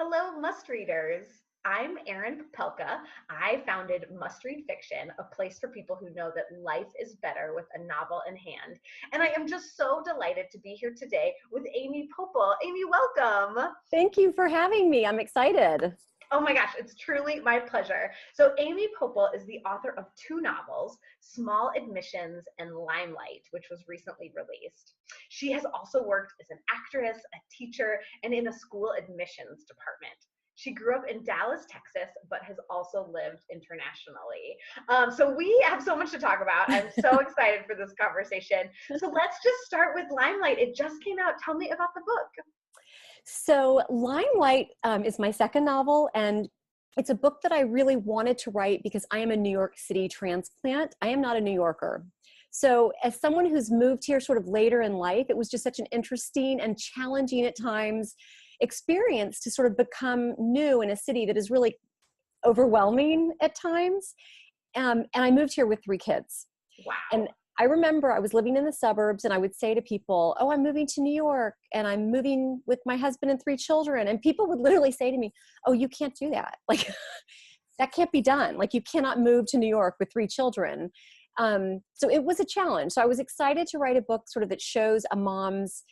Hello, Must Readers. I'm Erin Popelka. I founded Must Read Fiction, a place for people who know that life is better with a novel in hand. And I am just so delighted to be here today with Amy Poeppel. Amy, welcome. Thank you for having me. I'm excited. Oh my gosh, it's truly my pleasure. So, Amy Poeppel is the author of two novels, Small Admissions and Limelight, which was recently released. She has also worked as an actress, a teacher, and in a school admissions department. She grew up in Dallas, Texas, but has also lived internationally. So we have so much to talk about. I'm so excited for this conversation. So let's just start with Limelight. It just came out. Tell me about the book. So Limelight is my second novel, and it's a book that I really wanted to write because I am a New York City transplant. I am not a New Yorker. So as someone who's moved here sort of later in life, it was just such an interesting and challenging at times experience to sort of become new in a city that is really overwhelming at times. And I moved here with 3 kids. Wow. And I remember I was living in the suburbs and I would say to people, oh, I'm moving to New York and I'm moving with my husband and 3 children. And people would literally say to me, oh, you can't do that. Like, that can't be done. Like, you cannot move to New York with 3 children. So it was a challenge. So I was excited to write a book sort of that shows a mom's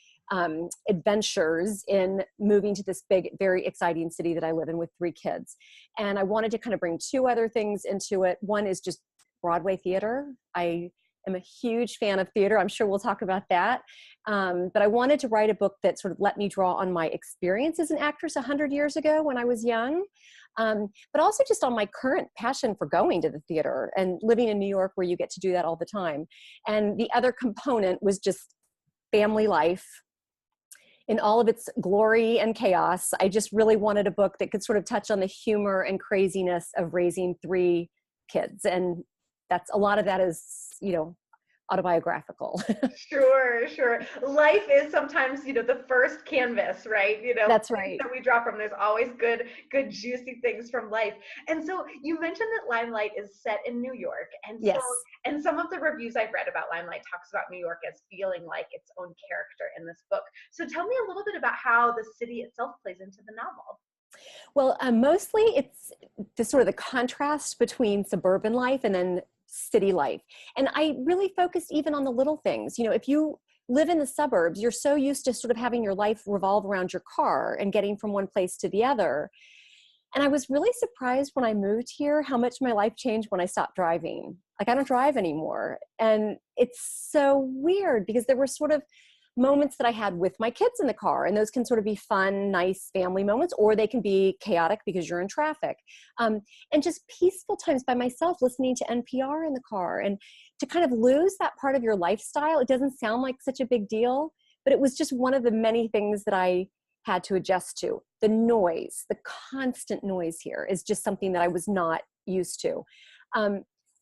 adventures in moving to this big, very exciting city that I live in with 3 kids. And I wanted to kind of bring 2 other things into it. One is just Broadway theater. I am a huge fan of theater. I'm sure we'll talk about that. But I wanted to write a book that sort of let me draw on my experience as an actress 100 years ago when I was young, but also just on my current passion for going to the theater and living in New York where you get to do that all the time. And the other component was just family life in all of its glory and chaos. I just really wanted a book that could sort of touch on the humor and craziness of raising 3 kids. And that's a lot of that is, autobiographical. Sure. Life is sometimes, the first canvas, right? That's right. That we draw from. There's always good, juicy things from life. And so you mentioned that Limelight is set in New York. And Yes. and some of the reviews I've read about Limelight talks about New York as feeling like its own character in this book. So tell me a little bit about how the city itself plays into the novel. Well, mostly it's the sort of the contrast between suburban life and then city life. And I really focused even on the little things. If you live in the suburbs, you're so used to sort of having your life revolve around your car and getting from one place to the other. And I was really surprised when I moved here how much my life changed when I stopped driving. Like, I don't drive anymore. And it's so weird because there were sort of moments that I had with my kids in the car, and those can sort of be fun, nice family moments, or they can be chaotic because you're in traffic. And just peaceful times by myself listening to NPR in the car. And to kind of lose that part of your lifestyle, it doesn't sound like such a big deal, but it was just one of the many things that I had to adjust to. The noise, the constant noise here is just something that I was not used to.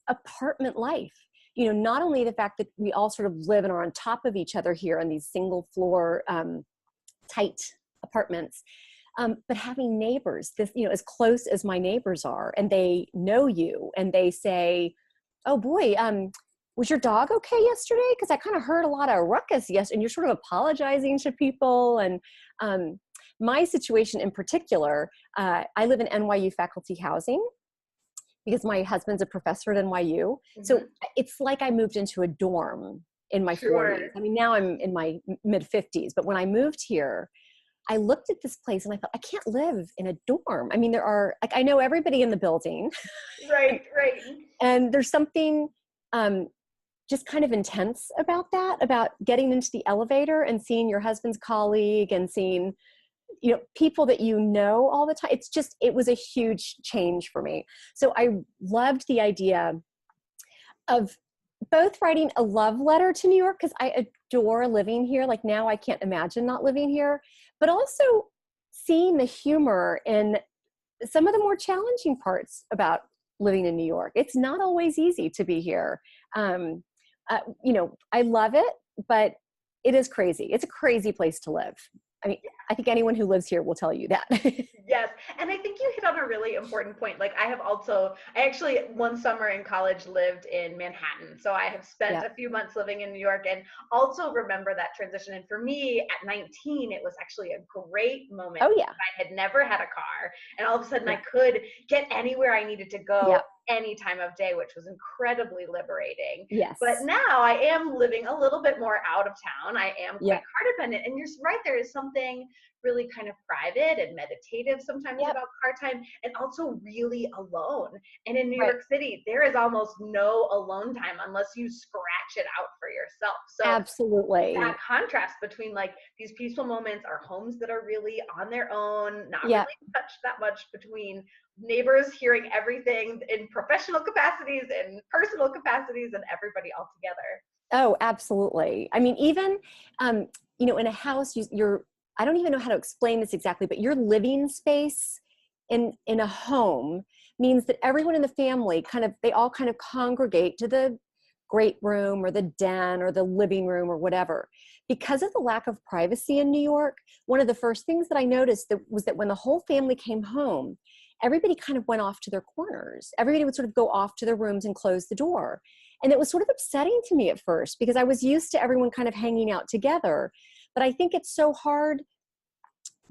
Apartment life. Not only the fact that we all sort of live and are on top of each other here in these single floor, tight apartments, but having neighbors, as close as my neighbors are, and they know you and they say, oh boy, was your dog okay yesterday? Because I kind of heard a lot of ruckus yesterday, and you're sort of apologizing to people. And my situation in particular, I live in NYU faculty housing, because my husband's a professor at NYU. Mm-hmm. So it's like I moved into a dorm in my 40s. I mean, now I'm in my mid 50s, but when I moved here, I looked at this place and I thought, I can't live in a dorm. I mean, there are, like, I know everybody in the building. Right. And there's something just kind of intense about that, about getting into the elevator and seeing your husband's colleague and seeing people that all the time. It was a huge change for me. So I loved the idea of both writing a love letter to New York, because I adore living here. Like, now I can't imagine not living here, but also seeing the humor in some of the more challenging parts about living in New York. It's not always easy to be here. I love it, but it is crazy. It's a crazy place to live. I mean, I think anyone who lives here will tell you that. Yes. And I think you hit on a really important point. Like I actually one summer in college lived in Manhattan. So I have spent Yeah. a few months living in New York and also remember that transition. And for me at 19, it was actually a great moment. Oh yeah. I had never had a car and all of a sudden Yeah. I could get anywhere I needed to go Yeah. any time of day, which was incredibly liberating. Yes. But now I am living a little bit more out of town. I am quite Yeah. car dependent. And you're right, there is something really kind of private and meditative sometimes Yep. about car time, and also really alone. And in New Right. York City, there is almost no alone time unless you scratch it out for yourself. So Absolutely. that contrast between like these peaceful moments, our homes that are really on their own, not Yeah. really touched that much, between neighbors hearing everything in professional capacities and personal capacities and everybody all together. Oh, absolutely. I mean, even, in a house, you're, I don't even know how to explain this exactly, but your living space in a home means that everyone in the family they all kind of congregate to the great room or the den or the living room or whatever. Because of the lack of privacy in New York, one of the first things that I noticed was that when the whole family came home, everybody kind of went off to their corners. Everybody would sort of go off to their rooms and close the door. And it was sort of upsetting to me at first because I was used to everyone kind of hanging out together. But I think it's so hard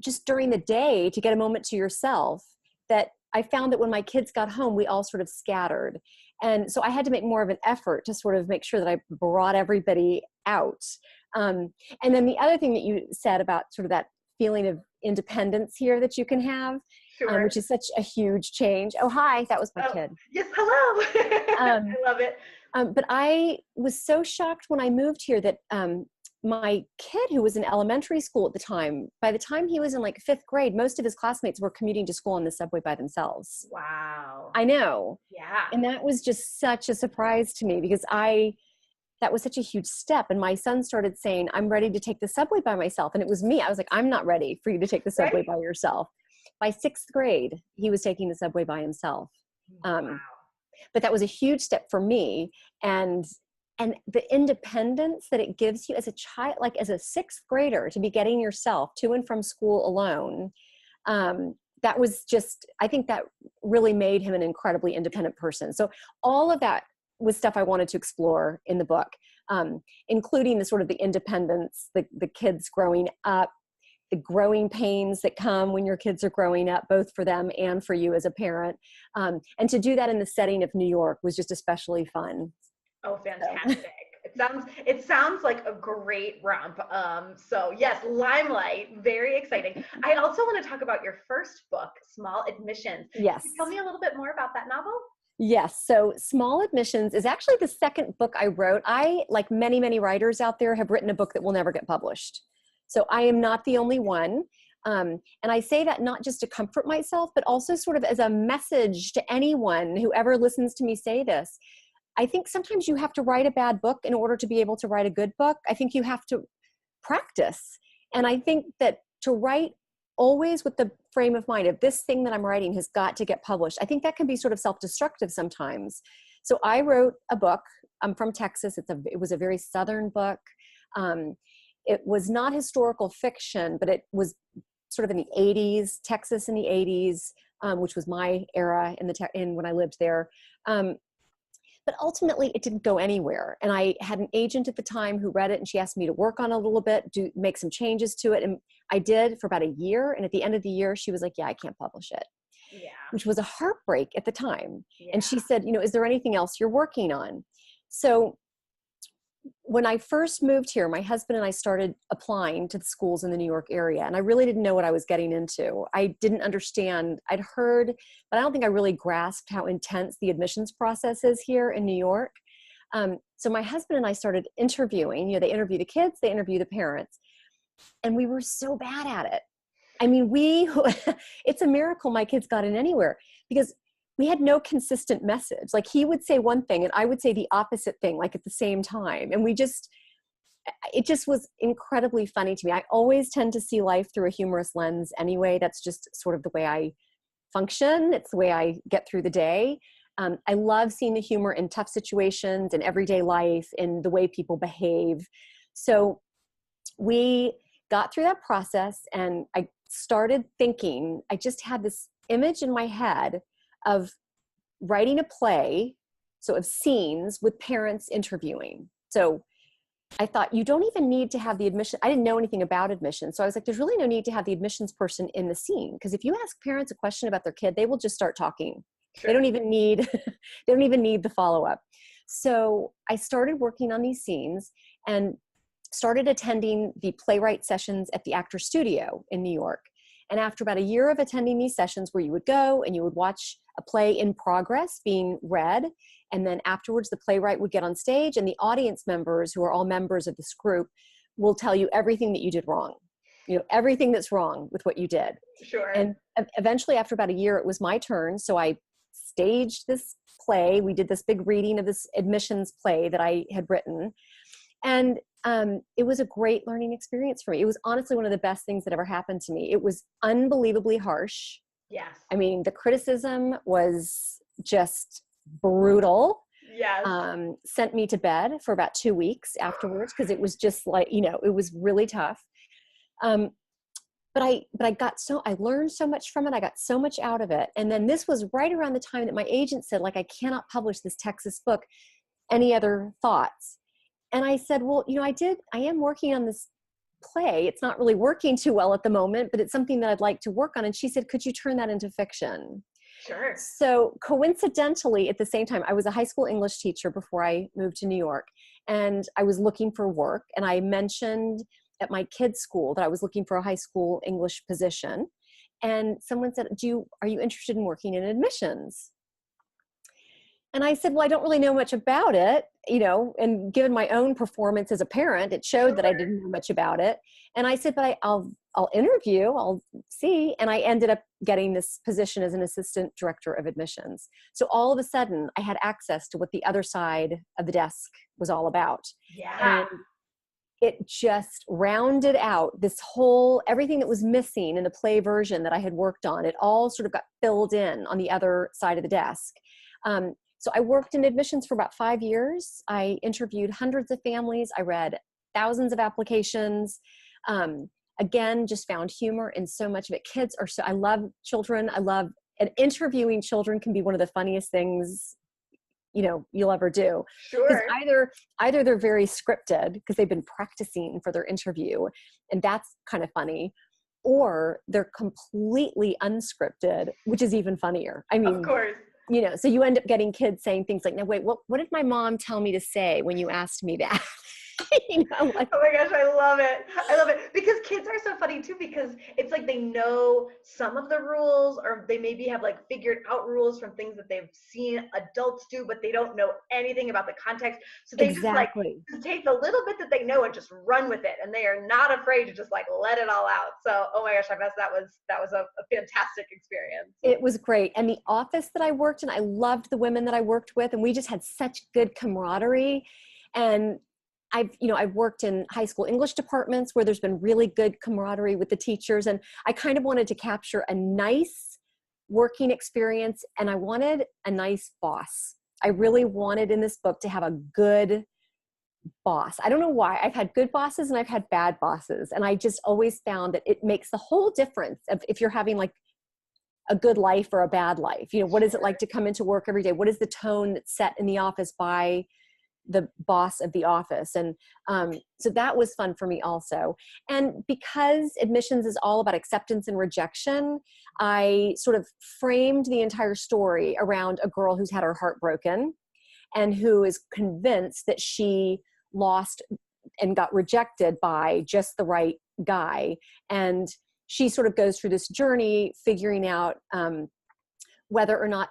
just during the day to get a moment to yourself that I found that when my kids got home, we all sort of scattered. And so I had to make more of an effort to sort of make sure that I brought everybody out. And then the other thing that you said about sort of that feeling of independence here that you can have, Sure. which is such a huge change. Oh, hi, that was my kid. Yes, hello. I love it. But I was so shocked when I moved here that my kid, who was in elementary school at the time, by the time he was in like 5th grade, most of his classmates were commuting to school on the subway by themselves. Wow. I know. Yeah. And that was just such a surprise to me because that was such a huge step. And my son started saying, I'm ready to take the subway by myself. And it was me. I was like, I'm not ready for you to take the subway by yourself. By 6th grade, he was taking the subway by himself. Wow. But that was a huge step for me. And the independence that it gives you as a child, like as a 6th grader, to be getting yourself to and from school alone, that was just, I think that really made him an incredibly independent person. So all of that was stuff I wanted to explore in the book, including the sort of the independence, the kids growing up, the growing pains that come when your kids are growing up, both for them and for you as a parent. And to do that in the setting of New York was just especially fun. Oh, fantastic. It sounds like a great romp. So yes, Limelight, very exciting. I also want to talk about your first book, Small Admissions. Yes. Can you tell me a little bit more about that novel? Yes. So Small Admissions is actually the second book I wrote. I, like many, many writers out there, have written a book that will never get published. So I am not the only one. And I say that not just to comfort myself, but also sort of as a message to anyone who ever listens to me say this. I think sometimes you have to write a bad book in order to be able to write a good book. I think you have to practice. And I think that to write always with the frame of mind of this thing that I'm writing has got to get published, I think that can be sort of self-destructive sometimes. So I wrote a book. I'm from Texas. It was a very Southern book. It was not historical fiction, but it was sort of in the 80s, Texas in the 80s, which was my era in when I lived there. But ultimately, it didn't go anywhere. And I had an agent at the time who read it, and she asked me to work on it a little bit, make some changes to it. And I did for about a year. And at the end of the year, she was like, yeah, I can't publish it. Yeah. Which was a heartbreak at the time. Yeah. And she said, is there anything else you're working on? So when I first moved here, my husband and I started applying to the schools in the New York area. And I really didn't know what I was getting into. I didn't understand. I'd heard, but I don't think I really grasped how intense the admissions process is here in New York. So my husband and I started interviewing. They interview the kids, they interview the parents. And we were so bad at it. I mean, it's a miracle my kids got in anywhere because we had no consistent message. Like he would say one thing and I would say the opposite thing, like at the same time. And it just was incredibly funny to me. I always tend to see life through a humorous lens anyway. That's just sort of the way I function. It's the way I get through the day. I love seeing the humor in tough situations and everyday life and the way people behave. So we got through that process, and I started thinking, I just had this image in my head of writing a play, so of scenes with parents interviewing. So I thought, you don't even need to have the admission. I didn't know anything about admissions. So I was like, there's really no need to have the admissions person in the scene. Because if you ask parents a question about their kid, they will just start talking. Sure. They don't even need, they don't even need the follow-up. So I started working on these scenes and started attending the playwright sessions at the Actors Studio in New York. And after about a year of attending these sessions, where you would go and you would watch a play in progress being read, and then afterwards the playwright would get on stage, and the audience members, who are all members of this group, will tell you everything that you did wrong, everything that's wrong with what you did. Sure. And eventually, after about a year, it was my turn. So I staged this play. We did this big reading of this admissions play that I had written. And it was a great learning experience for me. It was honestly one of the best things that ever happened to me. It was unbelievably harsh. Yes. I mean, the criticism was just brutal. Yes. Sent me to bed for about 2 weeks afterwards, because it was just like, it was really tough. But I learned so much from it. I got so much out of it. And then this was right around the time that my agent said, like, I cannot publish this Texas book. Any other thoughts? And I said, well, I am working on this play. It's not really working too well at the moment, but it's something that I'd like to work on. And she said, could you turn that into fiction? Sure. So coincidentally, at the same time, I was a high school English teacher before I moved to New York, and I was looking for work. And I mentioned at my kids' school that I was looking for a high school English position. And someone said, are you interested in working in admissions? And I said, well, I don't really know much about it, and given my own performance as a parent, it showed that I didn't know much about it. And I said, but I'll interview, I'll see. And I ended up getting this position as an assistant director of admissions. So all of a sudden I had access to what the other side of the desk was all about. Yeah. And it just rounded out everything that was missing in the play version that I had worked on. It all sort of got filled in on the other side of the desk. So I worked in admissions for about 5 years. I interviewed hundreds of families. I read thousands of applications. Again, just found humor in so much of it. I love children. And interviewing children can be one of the funniest things, you'll ever do. Sure. Either they're very scripted because they've been practicing for their interview, and that's kind of funny, or they're completely unscripted, which is even funnier. I mean, of course. So you end up getting kids saying things like, no, wait, what did my mom tell me to say when you asked me that? Oh my gosh, I love it. I love it. Because kids are so funny too, because it's like they know some of the rules, or they maybe have like figured out rules from things that they've seen adults do, but they don't know anything about the context. So they just take the little bit that they know and just run with it. And they are not afraid to just like let it all out. So, oh my gosh, I guess that was a fantastic experience. It was great. And the office that I worked in, I loved the women that I worked with, and we just had such good camaraderie. And I've worked in high school English departments where there's been really good camaraderie with the teachers. And I kind of wanted to capture a nice working experience, and I wanted a nice boss. I really wanted in this book to have a good boss. I don't know why. I've had good bosses and I've had bad bosses. And I just always found that it makes the whole difference of if you're having like a good life or a bad life. What is it like to come into work every day? What is the tone that's set in the office by the boss of the office? And so that was fun for me also. And because admissions is all about acceptance and rejection, I sort of framed the entire story around a girl who's had her heart broken and who is convinced that she lost and got rejected by just the right guy. And she sort of goes through this journey figuring out whether or not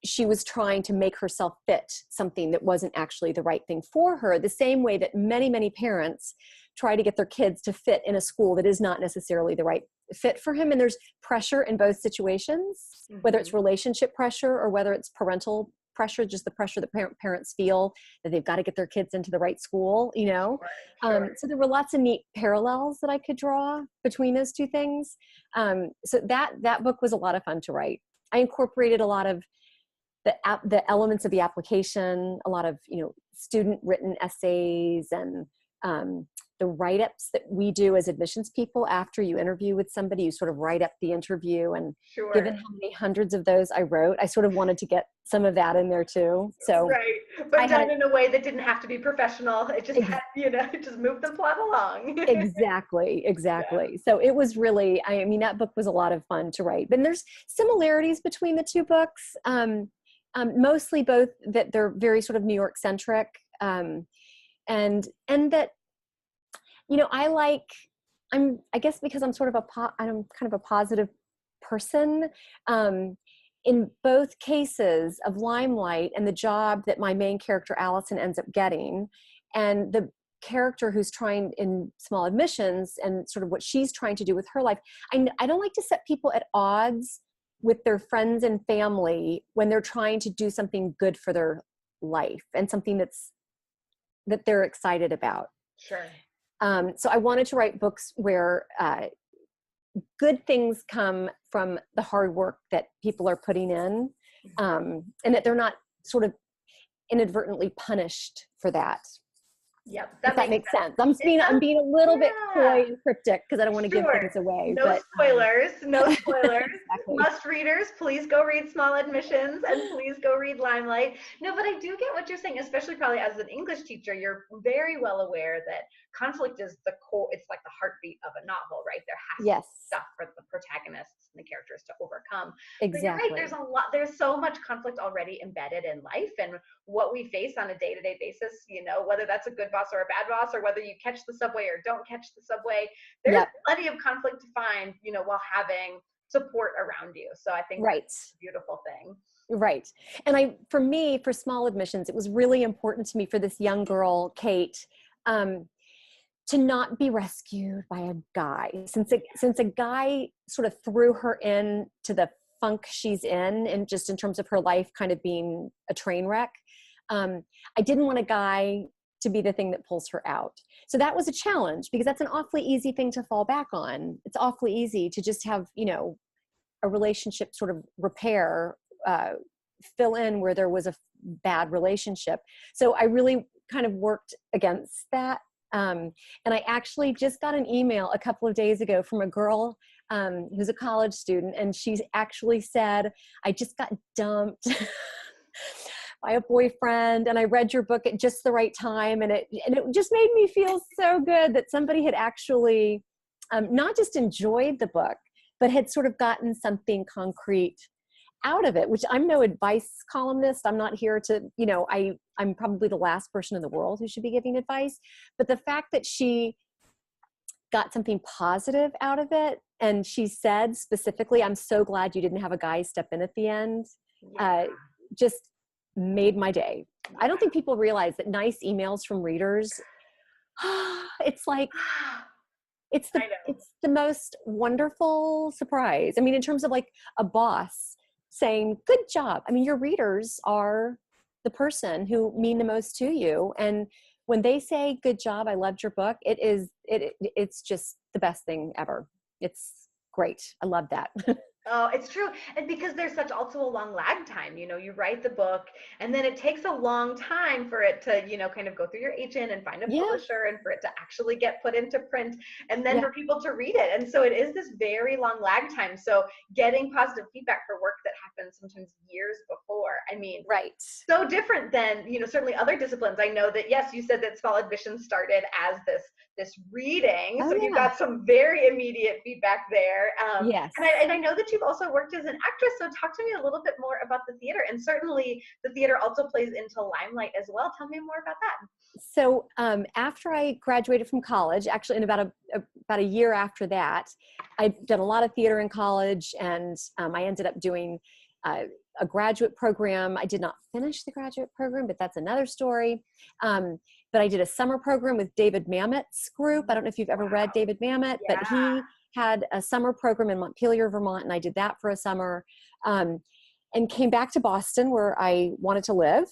she was trying to make herself fit something that wasn't actually the right thing for her, the same way that many, many parents try to get their kids to fit in a school that is not necessarily the right fit for him. And there's pressure in both situations, whether it's relationship pressure or whether it's parental pressure, just the pressure that parents feel that they've got to get their kids into the right school, Sure. So there were lots of neat parallels that I could draw between those two things. So that book was a lot of fun to write. I incorporated a lot of the elements of the application, a lot of, student written essays and the write-ups that we do as admissions people after you interview with somebody. You sort of write up the interview, and Sure. given how many hundreds of those I wrote, I sort of wanted to get some of that in there too. So right, but done in a way that didn't have to be professional. It just had, it just moved the plot along. Exactly. Yeah. So it was really, I mean, that book was a lot of fun to write. But there's similarities between the two books, mostly both that they're very sort of New York-centric, and that, I guess because I'm sort of I'm kind of a positive person. In both cases of Limelight and the job that my main character Allison ends up getting, and the character who's trying in Small Admissions and sort of what she's trying to do with her life, I don't like to set people at odds with their friends and family when they're trying to do something good for their life and something that they're excited about. Sure. So I wanted to write books where good things come from the hard work that people are putting in, and that they're not sort of inadvertently punished for that. Yep, that makes sense. I'm being a little bit coy and cryptic because I don't want to give things away. No spoilers. Exactly. Must readers, please go read Small Admissions and please go read Limelight. No, but I do get what you're saying, especially probably as an English teacher. You're very well aware that conflict is the core. It's like the heartbeat of a novel, right? There has to be stuff for the protagonists and the characters to overcome. Exactly. But you're right, there's so much conflict already embedded in life and what we face on a day-to-day basis, whether that's a good boss or a bad boss, or whether you catch the subway or don't catch the subway, there's plenty of conflict to find, while having support around you. So I think that's a beautiful thing. Right. And for Small Admissions, it was really important to me for this young girl, Kate, to not be rescued by a guy, since a guy sort of threw her in to the funk she's in, and just in terms of her life kind of being a train wreck. I didn't want a guy to be the thing that pulls her out. So that was a challenge, because that's an awfully easy thing to fall back on. It's awfully easy to just have, a relationship sort of repair, fill in where there was a bad relationship. So I really kind of worked against that. And I actually just got an email a couple of days ago from a girl who's a college student, and she's actually said, I just got dumped by a boyfriend, and I read your book at just the right time, and it just made me feel so good that somebody had actually not just enjoyed the book, but had sort of gotten something concrete out of it, which I'm no advice columnist. I'm not here to, I'm probably the last person in the world who should be giving advice. But the fact that she got something positive out of it, and she said specifically, I'm so glad you didn't have a guy step in at the end, just made my day. I don't think people realize that nice emails from readers, it's like, it's the most wonderful surprise. I mean, in terms of like a boss saying, good job. I mean, your readers are the person who mean the most to you. And when they say, good job, I loved your book, it's just the best thing ever. It's great. I love that. Oh, it's true. And because there's also a long lag time, you write the book and then it takes a long time for it to, kind of go through your agent and find a publisher, and for it to actually get put into print, and then for people to read it. And so it is this very long lag time. So getting positive feedback for work that happens sometimes years before, so different than, certainly other disciplines. I know that, yes, you said that Small Admissions started as this reading. So you've got some very immediate feedback there. Yes. And I know that you've also worked as an actress. So talk to me a little bit more about the theater. And certainly the theater also plays into Limelight as well. Tell me more about that. So after I graduated from college, actually in about a year after that, I'd done a lot of theater in college, and I ended up doing a graduate program. I did not finish the graduate program, but that's another story. But I did a summer program with David Mamet's group. I don't know if you've ever read David Mamet, but he had a summer program in Montpelier, Vermont, and I did that for a summer, and came back to Boston where I wanted to live.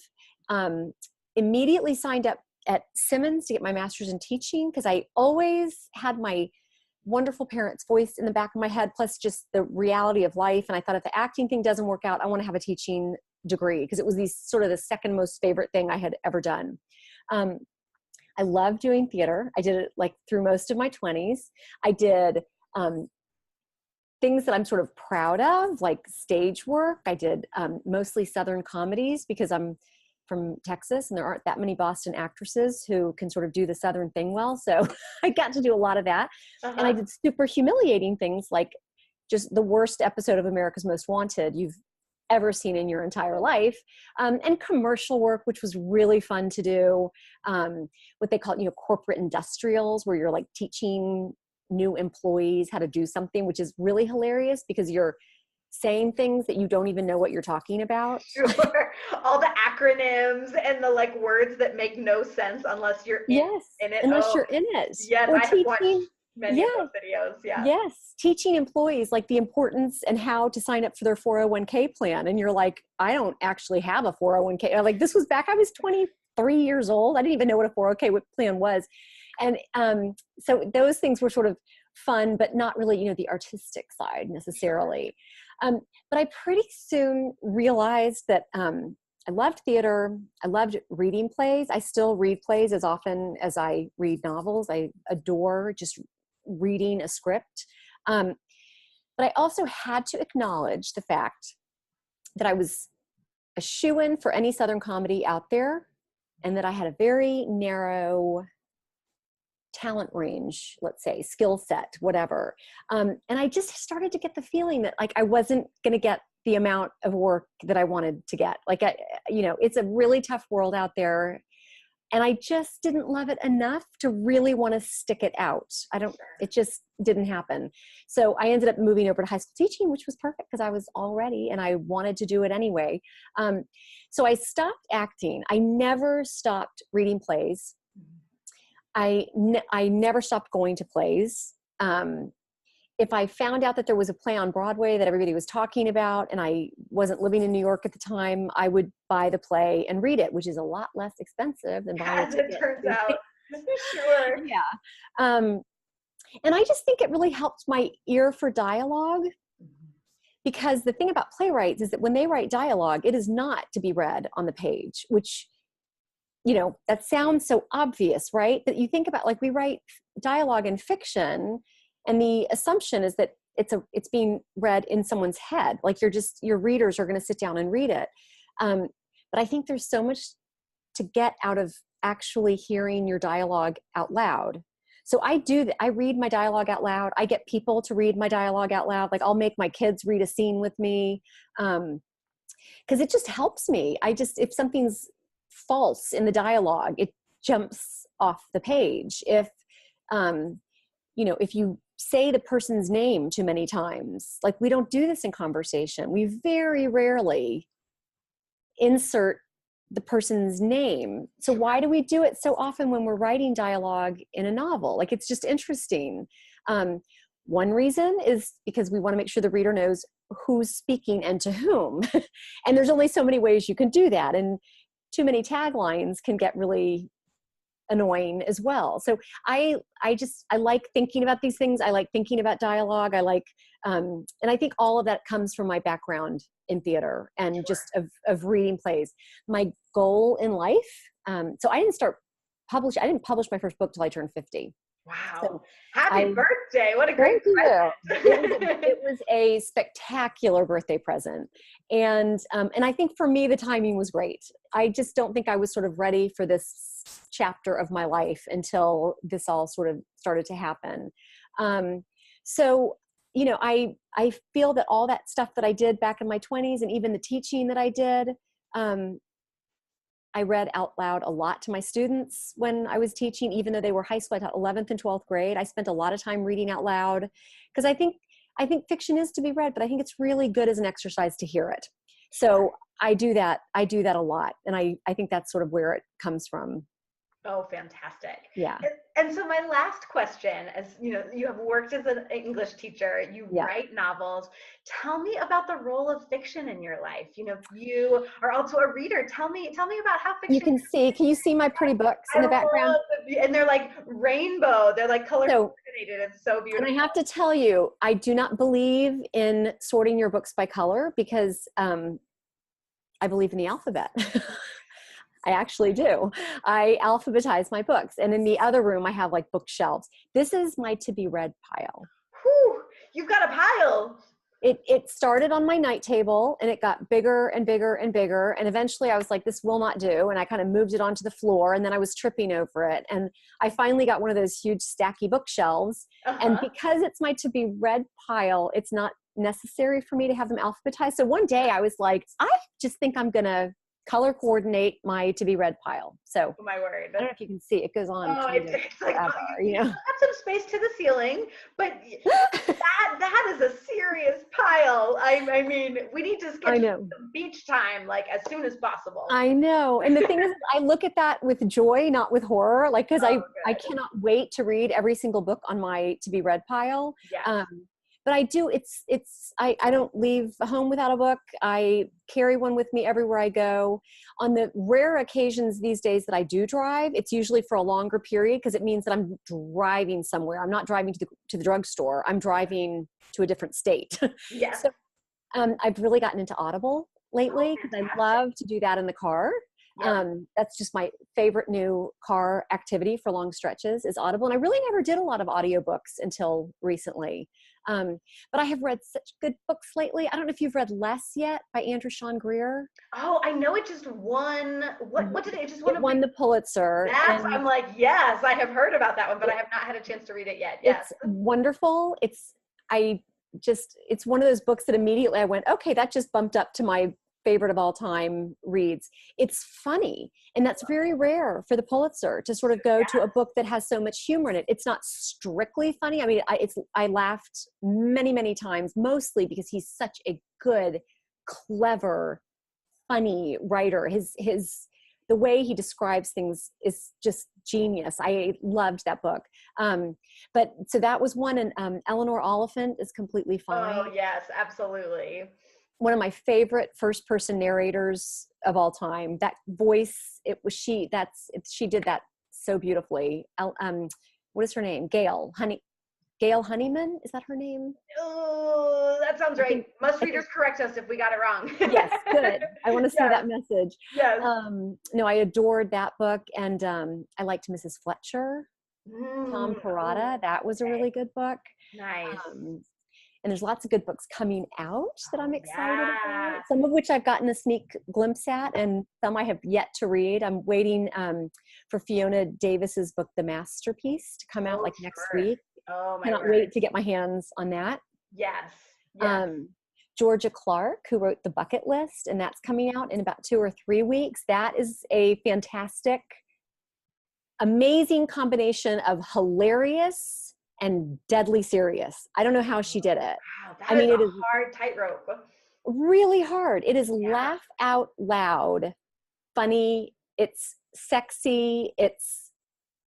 Immediately signed up at Simmons to get my master's in teaching, because I always had my wonderful parents' voice in the back of my head, plus just the reality of life. And I thought, if the acting thing doesn't work out, I want to have a teaching degree, because it was the second most favorite thing I had ever done. I love doing theater. I did it like through most of my 20s. I did things that I'm sort of proud of, like stage work. I did mostly Southern comedies because I'm from Texas and there aren't that many Boston actresses who can sort of do the Southern thing well. So I got to do a lot of that. And I did super humiliating things like just the worst episode of America's Most Wanted you've ever seen in your entire life, and commercial work, which was really fun to do. What they call, corporate industrials, where you're like teaching new employees how to do something, which is really hilarious because you're saying things that you don't even know what you're talking about. Sure. All the acronyms and the like words that make no sense unless you're in it. Unless you're in it. Yes, or I have watched many of those videos. Yeah. Yes. Teaching employees like the importance and how to sign up for their 401k plan. And you're like, I don't actually have a 401k. Like this was back, I was 23 years old. I didn't even know what a 401k plan was. And so those things were sort of fun, but not really, the artistic side necessarily. But I pretty soon realized that I loved theater. I loved reading plays. I still read plays as often as I read novels. I adore just reading a script. But I also had to acknowledge the fact that I was a shoo-in for any Southern comedy out there, and that I had a very narrow talent range, let's say, skill set, whatever. And I just started to get the feeling that like I wasn't going to get the amount of work that I wanted to get. Like, it's a really tough world out there. And I just didn't love it enough to really want to stick it out. It just didn't happen. So I ended up moving over to high school teaching, which was perfect because I was all ready and I wanted to do it anyway. So I stopped acting. I never stopped reading plays. I never stopped going to plays. If I found out that there was a play on Broadway that everybody was talking about and I wasn't living in New York at the time, I would buy the play and read it, which is a lot less expensive than buying a ticket. As it turns out. Sure. Yeah. And I just think it really helped my ear for dialogue, because the thing about playwrights is that when they write dialogue, it is not to be read on the page, which, that sounds so obvious, right? But you think about, like, we write dialogue in fiction, and the assumption is that it's being read in someone's head. Like your readers are going to sit down and read it. But I think there's so much to get out of actually hearing your dialogue out loud. So I do that. I read my dialogue out loud. I get people to read my dialogue out loud. Like I'll make my kids read a scene with me. 'Cause it just helps me. If something's false in the dialogue, it jumps off the page. If you say the person's name too many times, like we don't do this in conversation. We very rarely insert the person's name. So why do we do it so often when we're writing dialogue in a novel? Like, it's just interesting. One reason is because we want to make sure the reader knows who's speaking and to whom. And there's only so many ways you can do that. And too many taglines can get really annoying as well. So I like thinking about these things. I like thinking about dialogue. And I think all of that comes from my background in theater and Sure. just of reading plays. My goal in life, so I didn't publish my first book till I turned 50. Wow. So Happy birthday. What a great present. It was a spectacular birthday present. And I think for me, the timing was great. I just don't think I was sort of ready for this chapter of my life until this all sort of started to happen. So, I feel that all that stuff that I did back in my 20s and even the teaching that I did, I read out loud a lot to my students when I was teaching, even though they were high school. I taught 11th and 12th grade. I spent a lot of time reading out loud because I think fiction is to be read, but I think it's really good as an exercise to hear it. So I do that a lot. And I think that's sort of where it comes from. Oh, fantastic. Yeah. And so my last question, as you have worked as an English teacher, you write novels. Tell me about the role of fiction in your life. You are also a reader. Tell me about how fiction. Can you see my pretty books in the background? And they're like rainbow. They're like color coordinated. It's so beautiful. And I have to tell you, I do not believe in sorting your books by color because I believe in the alphabet. I actually do. I alphabetize my books. And in the other room, I have like bookshelves. This is my to be read pile. Whew, you've got a pile. It started on my night table and it got bigger and bigger and bigger. And eventually I was like, this will not do. And I kind of moved it onto the floor and then I was tripping over it. And I finally got one of those huge stacky bookshelves. And because it's my to be read pile, it's not necessary for me to have them alphabetized. So one day I was like, I just think I'm going to color coordinate my to be read pile. So Oh my word. I don't know if you can see, it goes on. Oh, it's like, forever, you know? have some space to the ceiling, but that is a serious pile. I mean, we need to schedule some beach time like as soon as possible. I know. And the thing is, I look at that with joy, not with horror, like, because I cannot wait to read every single book on my to be read pile. Yes. But I do, I don't leave home without a book. I carry one with me everywhere I go. On the rare occasions these days that I do drive, it's usually for a longer period because it means that I'm driving somewhere. I'm not driving to the drugstore. I'm driving to a different state. Yeah. So I've really gotten into Audible lately because I love to do that in the car. Yep. That's just my favorite new car activity for long stretches is Audible. And I really never did a lot of audiobooks until recently. But I have read such good books lately. I don't know if you've read Less yet by Andrew Sean Greer. Oh, I know it just won. What did it just won? It won the Pulitzer. I'm like, yes, I have heard about that one, but I have not had a chance to read it yet. Yes. It's wonderful. It's one of those books that immediately I went, okay, that just bumped up to my favorite of all time reads. It's funny. And that's very rare for the Pulitzer to sort of go to a book that has so much humor in it. It's not strictly funny. I mean, I laughed many, many times, mostly because he's such a good, clever, funny writer. The way he describes things is just genius. I loved that book. But so that was one, and Eleanor Oliphant is completely fine. Oh yes, absolutely. One of my favorite first-person narrators of all time. That voice, she did that so beautifully. What is her name? Gail Honeyman, is that her name? Oh, that sounds right. Must readers correct us if we got it wrong. Yes, good. I want to see that message. Yes. No, I adored that book, and I liked Mrs. Fletcher, Tom Perrotta. That was a really good book. Nice. And there's lots of good books coming out that I'm excited about. Some of which I've gotten a sneak glimpse at, and some I have yet to read. I'm waiting for Fiona Davis's book, The Masterpiece, to come out next week. Oh, my Cannot wait to get my hands on that. Yes. Georgia Clark, who wrote The Bucket List, and that's coming out in about 2 or 3 weeks. That is a fantastic, amazing combination of hilarious and deadly serious. I don't know how she did it. Wow, that is a hard tightrope. Really hard. It is laugh out loud, funny. It's sexy. It's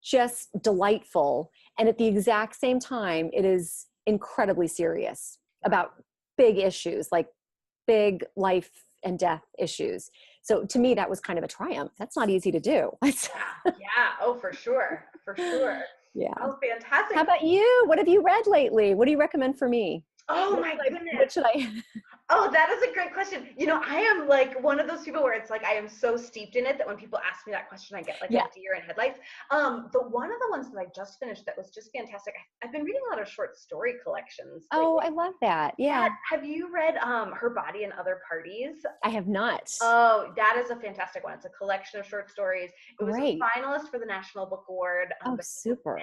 just delightful. And at the exact same time, it is incredibly serious about big issues, like big life and death issues. So to me, that was kind of a triumph. That's not easy to do. Oh, for sure. For sure. Yeah. Oh, fantastic. How about you? What have you read lately? What do you recommend for me? Oh my goodness. What should I? Oh, that is a great question. You know, I am like one of those people where it's like I am so steeped in it that when people ask me that question, I get like a deer in headlights. But one of the ones that I just finished that was just fantastic. I've been reading a lot of short story collections lately. Oh, I love that. Yeah. Have you read Her Body and Other Parties? I have not. Oh, that is a fantastic one. It's a collection of short stories. It was a finalist for the National Book Award. Oh, super.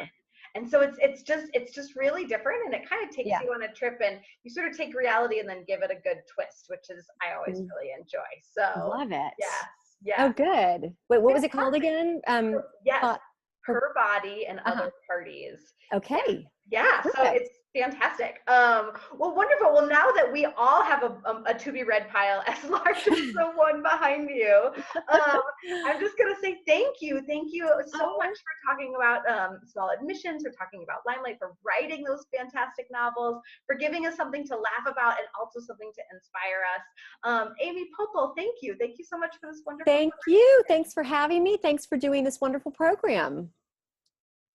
And so it's just really different, and it kind of takes you on a trip, and you sort of take reality and then give it a good twist, which is I always really enjoy. So love it. Yes. Yeah. Oh, good. Wait, what was it called again? Yes. Her Body and Other Parties. Okay. Yeah. So it's fantastic. Well, wonderful. Well, now that we all have a to be read pile as large as the one behind you, I'm just going to say thank you. Thank you so much for talking about Small Admissions, for talking about Limelight, for writing those fantastic novels, for giving us something to laugh about and also something to inspire us. Amy Poeppel, thank you. Thank you so much for this wonderful Thank you. Thanks for having me. Thanks for doing this wonderful program.